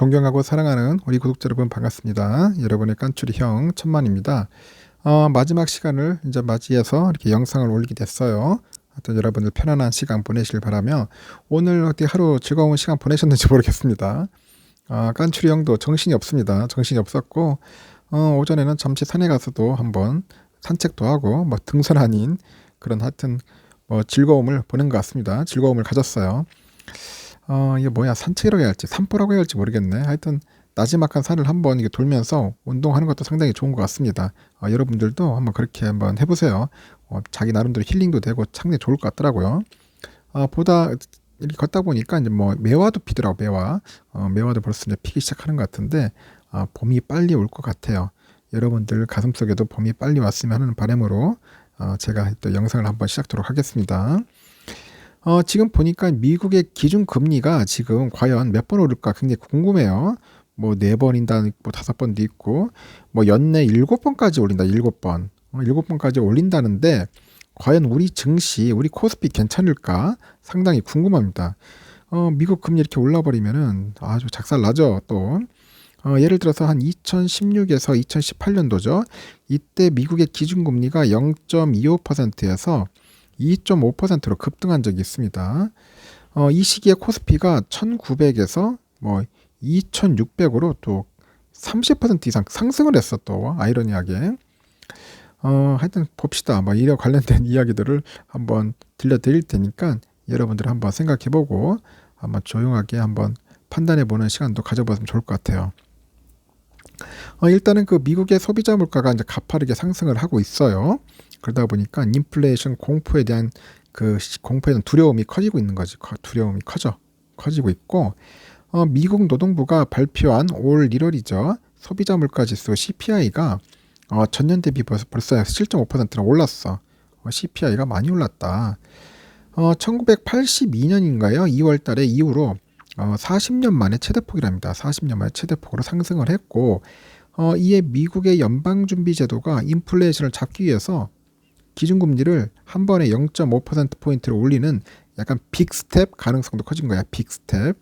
존경하고 사랑하는 우리 구독자 여러분 반갑습니다. 여러분의 깐추리 형 천만입니다. 마지막 시간을 이제 맞이해서 이렇게 영상을 올리게 됐어요. 하여튼 여러분들 편안한 시간 보내시길 바라며 오늘 어떻게 하루 즐거운 시간 보내셨는지 모르겠습니다. 깐추리 형도 정신이 없습니다. 정신이 없었고 오전에는 잠시 산에 가서도 한번 산책도 하고 뭐 등산 아닌 그런 하여튼 뭐 즐거움을 보낸 것 같습니다. 즐거움을 가졌어요. 이게 뭐야 산책이라고 해야 할지 산보라고 해야 할지 모르겠네. 하여튼 나지막한 산을 한번 이게 돌면서 운동하는 것도 상당히 좋은 것 같습니다. 여러분들도 한번 그렇게 한번 해보세요. 자기 나름대로 힐링도 되고 상당히 좋을 것 같더라고요. 보다 이렇게 걷다 보니까 이제 뭐 매화도 피더라고. 매화도 벌써 이제 피기 시작하는 것 같은데 봄이 빨리 올 것 같아요. 여러분들 가슴속에도 봄이 빨리 왔으면 하는 바람으로 제가 또 영상을 한번 시작하도록 하겠습니다. 지금 보니까 미국의 기준금리가 지금 과연 몇 번 오를까 굉장히 궁금해요. 뭐 4번인다, 뭐 5번도 있고, 뭐 연내 7번까지 올린다, 7번. 7번까지 올린다는데, 과연 우리 증시, 우리 코스피 괜찮을까? 상당히 궁금합니다. 미국 금리 이렇게 올라버리면은 아주 작살나죠, 또. 예를 들어서 한 2016에서 2018년도죠. 이때 미국의 기준금리가 0.25%에서 2.5%로 급등한 적이 있습니다. 이 시기에 코스피가 1900에서 뭐 2600으로 또 30% 이상 상승을 했어. 또 아이러니하게. 하여튼 봅시다. 뭐 이와 관련된 이야기들을 한번 들려드릴 테니까 여러분들 한번 생각해보고 한번 조용하게 한번 판단해보는 시간도 가져봤으면 좋을 것 같아요. 일단은 그 미국의 소비자 물가가 이제 가파르게 상승을 하고 있어요. 그러다 보니까 인플레이션 공포에 대한 두려움이 커지고 있는 거지. 두려움이 커지고 있고, 미국 노동부가 발표한 올 1월이죠. 소비자 물가 지수 CPI가 전년 대비 벌써 7.5%나 올랐어. CPI가 많이 올랐다. 1982년인가요? 2월 달에 이후로 40년 만에 최대폭이랍니다. 40년 만에 최대폭으로 상승을 했고, 이에 미국의 연방준비제도가 인플레이션을 잡기 위해서 기준금리를 한 번에 0.5%포인트를 올리는 약간 빅 스텝 가능성도 커진 거야. 빅 스텝.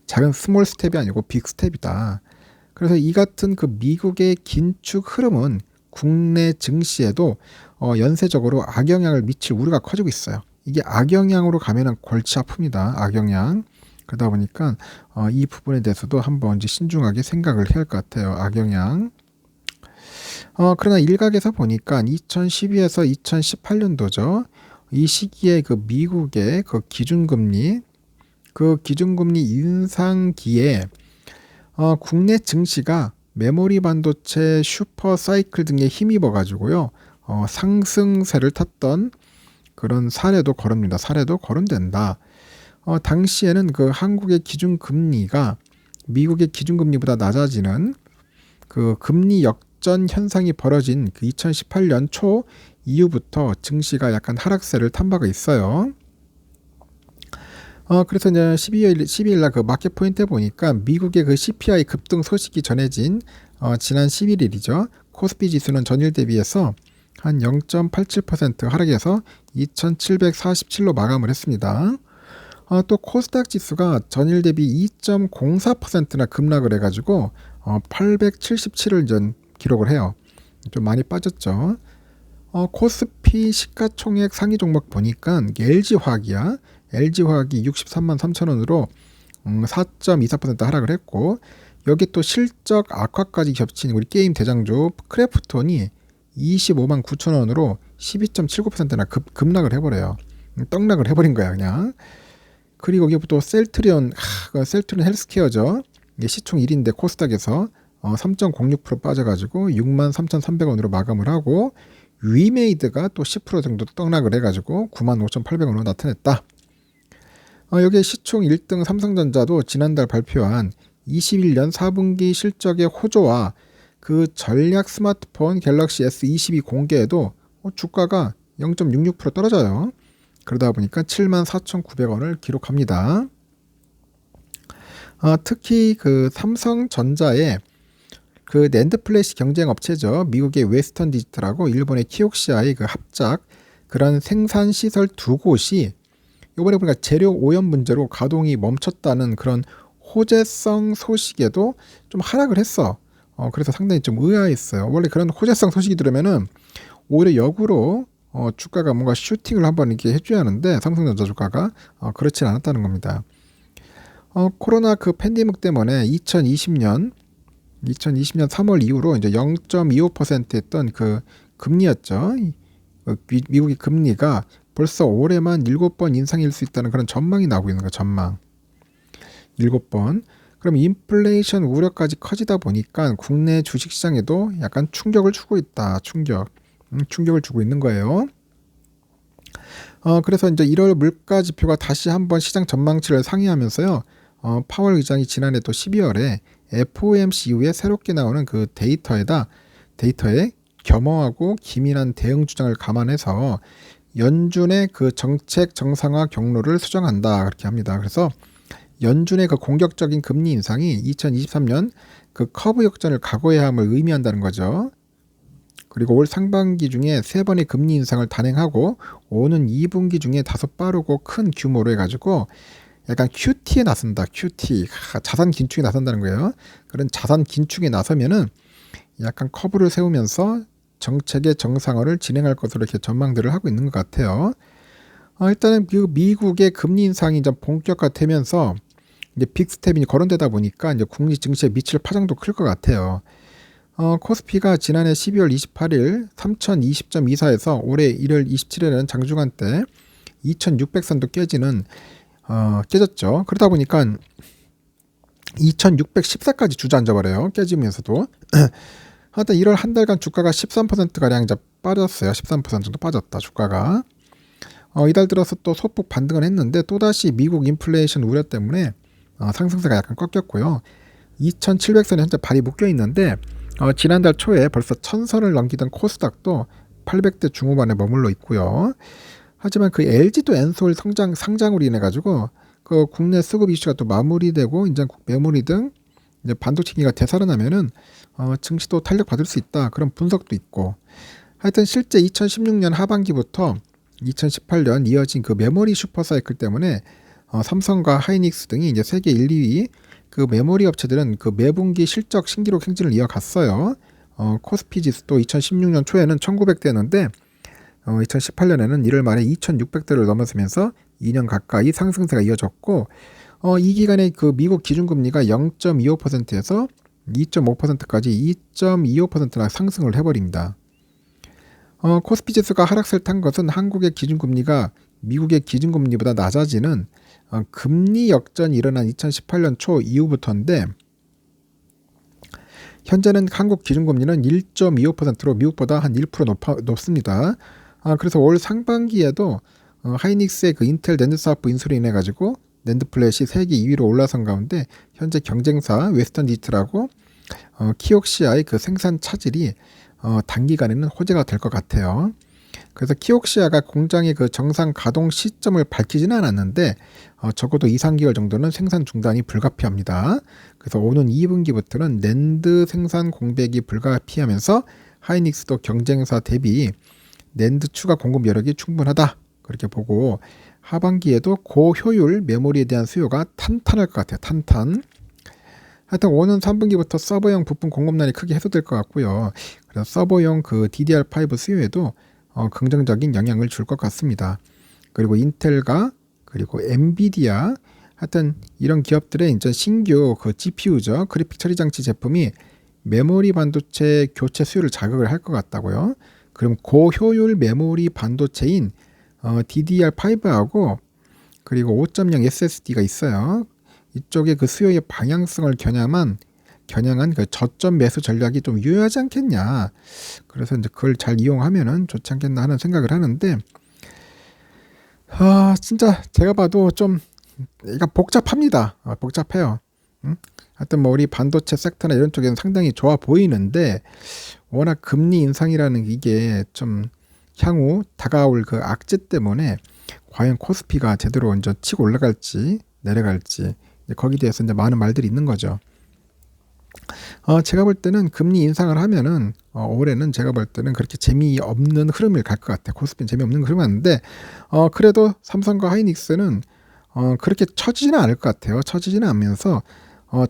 작은 스몰 스텝이 아니고 빅 스텝이다. 그래서 이 같은 그 미국의 긴축 흐름은 국내 증시에도 연쇄적으로 악영향을 미칠 우려가 커지고 있어요. 이게 악영향으로 가면은 골치 아픕니다. 악영향. 그러다 보니까 이 부분에 대해서도 한번 이제 신중하게 생각을 해야 할 것 같아요. 악영향. 그러나 일각에서 보니까 2012에서 2018년도죠. 이 시기에 그 미국의 그 기준금리 인상기에 국내 증시가 메모리 반도체 슈퍼 사이클 등에 힘입어 가지고요. 상승세를 탔던 그런 사례도 거론된다. 당시에는 그 한국의 기준금리가 미국의 기준금리보다 낮아지는 그 금리 역전 현상이 벌어진 그 2018년 초 이후부터 증시가 약간 하락세를 탄 바가 있어요. 그래서 이제 12일 날 그 마켓 포인트에 보니까 미국의 그 CPI 급등 소식이 전해진 지난 11일이죠. 코스피 지수는 전일 대비해서 한 0.87% 하락해서 2747로 마감을 했습니다. 또 코스닥 지수가 전일 대비 2.04%나 급락을 해가지고 877을 전 기록을 해요. 좀 많이 빠졌죠. 코스피 시가총액 상위 종목 보니까 LG화학이야. LG화학이 63만 3천원으로 4.24% 하락을 했고, 여기 또 실적 악화까지 겹친 우리 게임 대장주 크래프톤이 25만 9천원으로 12.79%나 급락을 해버려요. 떡락을 해버린 거야 그냥. 그리고 여기 또 셀트리온 헬스케어죠. 이게 시총 1위인데 코스닥에서 3.06% 빠져가지고 6만 3,300원으로 마감을 하고, 위메이드가 또 10% 정도 떡락을 해가지고 9만 5,800원으로 나타냈다. 여기 시총 1등 삼성전자도 지난달 발표한 21년 4분기 실적의 호조와 그 전략 스마트폰 갤럭시 S22 공개에도 주가가 0.66% 떨어져요. 그러다 보니까 74,900원을 기록합니다. 특히 그 삼성전자의 그 낸드 플래시 경쟁 업체죠. 미국의 웨스턴 디지털하고 일본의 키옥시아의 그 합작 그런 생산 시설 두 곳이 이번에 보니까 재료 오염 문제로 가동이 멈췄다는 그런 호재성 소식에도 좀 하락을 했어. 그래서 상당히 좀 의아했어요. 원래 그런 호재성 소식이 들으면은 오히려 역으로 주가가 뭔가 슈팅을 한번 이렇게 해줘야 하는데 삼성전자 주가가 그렇지 않았다는 겁니다. 코로나 그 팬데믹 때문에 2020년 3월 이후로 이제 0.25% 했던 그 금리였죠. 미국의 금리가 벌써 올해만 7번 인상일 수 있다는 그런 전망이 나오고 있는 거예요. 전망. 7번. 그럼 인플레이션 우려까지 커지다 보니까 국내 주식시장에도 약간 충격을 주고 있다. 충격을 주고 있는 거예요. 그래서 이제 1월 물가 지표가 다시 한번 시장 전망치를 상회하면서요. 파월 의장이 지난해 또 12월에 FOMC 이후에 새롭게 나오는 그 데이터에 겸허하고 기민한 대응 주장을 감안해서 연준의 그 정책 정상화 경로를 수정한다 그렇게 합니다. 그래서 연준의 그 공격적인 금리 인상이 2023년 그 커브 역전을 각오해야 함을 의미한다는 거죠. 그리고 올 상반기 중에 3번의 금리 인상을 단행하고 오는 2분기 중에 다소 빠르고 큰 규모로 해가지고 약간 QT에 나선다. QT. 자산 긴축에 나선다는 거예요. 그런 자산 긴축에 나서면은 약간 커브를 세우면서 정책의 정상화를 진행할 것으로 이렇게 전망들을 하고 있는 것 같아요. 일단은 그 미국의 금리 인상이 이제 본격화되면서 이제 빅스텝이 거론되다 보니까 이제 국내 증시에 미칠 파장도 클 것 같아요. 코스피가 지난해 12월 28일 3020.24에서 올해 1월 27일에는 장중한 때 2600선도 깨졌죠. 그러다 보니까 2614까지 주저앉아 버려요. 깨지면서도. 하여튼 1월 한 달간 주가가 13%가량 이제 빠졌어요. 13% 정도 빠졌다, 주가가. 이달 들어서 또 소폭 반등을 했는데 또다시 미국 인플레이션 우려 때문에 상승세가 약간 꺾였고요. 2700선에 현재 발이 묶여 있는데 지난달 초에 벌써 1000선을 넘기던 코스닥도 800대 중후반에 머물러 있고요. 하지만 그 LG도 엔솔 상장으로 인해 가지고 그 국내 수급 이슈가 또 마무리되고 이제 메모리 등 이제 반도체기가 되살아나면은 증시도 탄력 받을 수 있다 그런 분석도 있고 하여튼 실제 2016년 하반기부터 2018년 이어진 그 메모리 슈퍼사이클 때문에 삼성과 하이닉스 등이 이제 세계 1, 2위 그 메모리 업체들은 그 매분기 실적 신기록 행진을 이어갔어요. 코스피 지수도 2016년 초에는 1900대였는데 2018년에는 1월 말에 2600대를 넘어서면서 2년 가까이 상승세가 이어졌고 이 기간에 그 미국 기준금리가 0.25%에서 2.5%까지 2.25%나 상승을 해버립니다. 코스피 지수가 하락세를 탄 것은 한국의 기준금리가 미국의 기준금리보다 낮아지는 금리 역전이 일어난 2018년 초 이후부터인데 현재는 한국 기준금리는 1.25%로 미국보다 한 1% 높습니다. 그래서 올 상반기에도 하이닉스의 그 인텔 낸드 사업 인수로 인해 가지고 낸드 플랫이 세계 2위로 올라선 가운데 현재 경쟁사 웨스턴 디지털하고 키옥시아의 그 생산 차질이 단기간에는 호재가 될 것 같아요. 그래서 키옥시아가 공장의 그 정상 가동 시점을 밝히지는 않았는데 적어도 2~3개월 정도는 생산 중단이 불가피합니다. 그래서 오는 2분기부터는 낸드 생산 공백이 불가피하면서 하이닉스도 경쟁사 대비 낸드 추가 공급 여력이 충분하다 그렇게 보고 하반기에도 고효율 메모리에 대한 수요가 탄탄할 것 같아요. 탄탄. 하여튼 오는 3분기부터 서버용 부품 공급난이 크게 해소될 것 같고요. 그래서 서버용 그 DDR5 수요에도 긍정적인 영향을 줄 것 같습니다. 그리고 인텔과 그리고 엔비디아 하여튼 이런 기업들의 이제 신규 그 GPU죠. 그래픽 처리 장치 제품이 메모리 반도체 교체 수요를 자극을 할 것 같다고요. 그럼 고효율 메모리 반도체인 DDR5하고 그리고 5.0 SSD가 있어요. 이쪽에 그 수요의 방향성을 겨냥한 그 저점 매수 전략이 좀 유효하지 않겠냐. 그래서 이제 그걸 잘 이용하면은 좋지 않겠나 하는 생각을 하는데, 진짜 제가 봐도 좀 이거 복잡합니다. 복잡해요. 하여튼 뭐 우리 반도체 섹터나 이런 쪽에는 상당히 좋아 보이는데 워낙 금리 인상이라는 이게 좀 향후 다가올 그 악재 때문에 과연 코스피가 제대로 이제 치고 올라갈지 내려갈지 거기에 대해서 이제 많은 말들이 있는 거죠. 제가 볼 때는 금리 인상을 하면은 올해는 제가 볼 때는 그렇게 재미없는 흐름을 갈 것 같아요. 코스피는 재미없는 흐름이 왔는데 그래도 삼성과 하이닉스는 그렇게 처지지는 않을 것 같아요. 처지지는 않으면서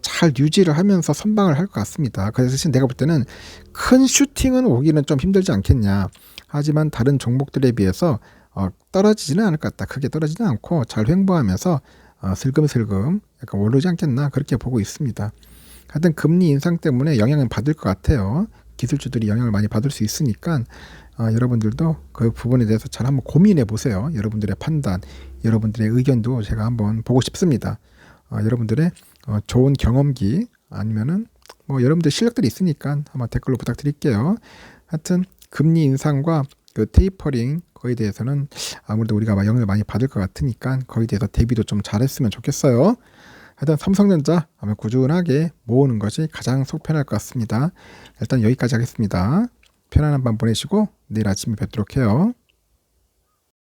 잘 유지를 하면서 선방을 할 것 같습니다. 그래서 내가 볼 때는 큰 슈팅은 오기는 좀 힘들지 않겠냐. 하지만 다른 종목들에 비해서 떨어지지는 않을 것 같다. 크게 떨어지지는 않고 잘 횡보하면서 슬금슬금 약간 오르지 않겠나 그렇게 보고 있습니다. 하여튼 금리 인상 때문에 영향을 받을 것 같아요. 기술주들이 영향을 많이 받을 수 있으니까 여러분들도 그 부분에 대해서 잘 한번 고민해 보세요. 여러분들의 판단, 여러분들의 의견도 제가 한번 보고 싶습니다. 여러분들의 좋은 경험기 아니면은 뭐 여러분들 실력들이 있으니까 한번 댓글로 부탁드릴게요. 하여튼 금리 인상과 그 테이퍼링 거기에 대해서는 아무래도 우리가 영향을 많이 받을 것 같으니까 거기에 대해서 대비도 좀 잘했으면 좋겠어요. 하여튼 삼성전자 아마 꾸준하게 모으는 것이 가장 속 편할 것 같습니다. 일단 여기까지 하겠습니다. 편안한 밤 보내시고 내일 아침에 뵙도록 해요.